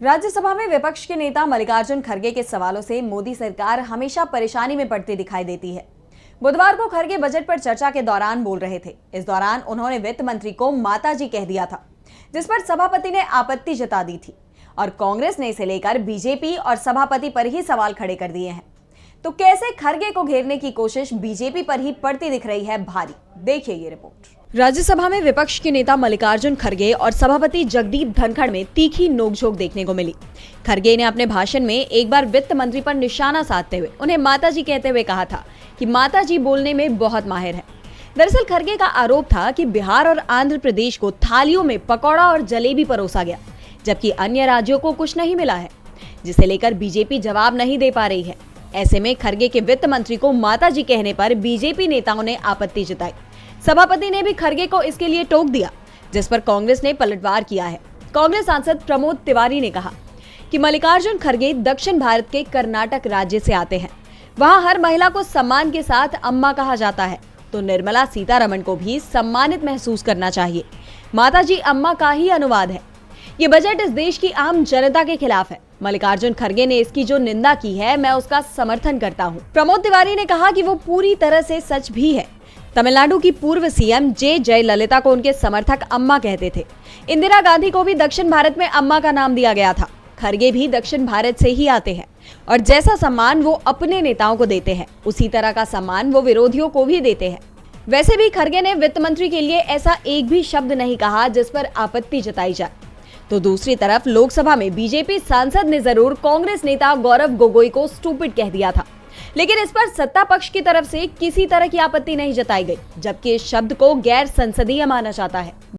राज्यसभा में विपक्ष के नेता मल्लिकार्जुन खड़गे के सवालों से मोदी सरकार हमेशा परेशानी में पड़ती दिखाई देती है। बुधवार को खड़गे बजट पर चर्चा के दौरान बोल रहे थे। इस दौरान उन्होंने वित्त मंत्री को माताजी कह दिया था, जिस पर सभापति ने आपत्ति जता दी थी और कांग्रेस ने इसे लेकर बीजेपी और सभापति पर ही सवाल खड़े कर दिए हैं। तो कैसे खड़गे को घेरने की कोशिश बीजेपी पर ही पड़ती दिख रही है भारी। देखिए ये रिपोर्ट। राज्यसभा में विपक्ष के नेता मल्लिकार्जुन खड़गे और सभापति जगदीप धनखड़ में तीखी नोकझोंक देखने को मिली। खड़गे ने अपने भाषण में एक बार वित्त मंत्री पर निशाना साधते हुए उन्हें माताजी कहते हुए कहा था कि माताजी बोलने में बहुत माहिर है। दरअसल खड़गे का आरोप था कि बिहार और आंध्र प्रदेश को थालियों में पकौड़ा और जलेबी परोसा गया, जबकि अन्य राज्यों को कुछ नहीं मिला है, जिसे लेकर बीजेपी जवाब नहीं दे पा रही है। ऐसे में खड़गे के वित्त मंत्री को माताजी कहने पर बीजेपी नेताओं ने आपत्ति जताई। सभापति ने भी खड़गे को इसके लिए टोक दिया, जिस पर कांग्रेस ने पलटवार किया है। कांग्रेस सांसद प्रमोद तिवारी ने कहा कि मल्लिकार्जुन खड़गे दक्षिण भारत के कर्नाटक राज्य से आते हैं। वहां हर महिला को सम्मान के साथ अम्मा कहा जाता है, तो निर्मला सीतारमण को भी सम्मानित महसूस करना चाहिए। माताजी अम्मा का ही अनुवाद है। ये बजट इस देश की आम जनता के खिलाफ है। मल्लिकार्जुन खड़गे ने इसकी जो निंदा की है, मैं उसका समर्थन करता हूँ। प्रमोद तिवारी ने कहा कि वो पूरी तरह से सच भी है। तमिलनाडु की पूर्व सीएम जयललिता को उनके समर्थक अम्मा कहते थे। इंदिरा गांधी को भी दक्षिण भारत में अम्मा का नाम दिया गया था। खड़गे भी दक्षिण भारत से ही आते हैं और जैसा सम्मान वो अपने नेताओं को देते हैं, उसी तरह का सम्मान वो विरोधियों को भी देते हैं। वैसे भी खड़गे ने वित्त मंत्री के लिए ऐसा एक भी शब्द नहीं कहा जिस पर आपत्ति जताई जाए। तो दूसरी तरफ लोकसभा में बीजेपी सांसद ने जरूर कांग्रेस नेता गौरव गोगोई को स्टूपिड कह दिया था, लेकिन इस पर सत्ता पक्ष की तरफ से किसी तरह की आपत्ति नहीं जताई गई, जबकि इस शब्द को गैर संसदीय माना जाता है।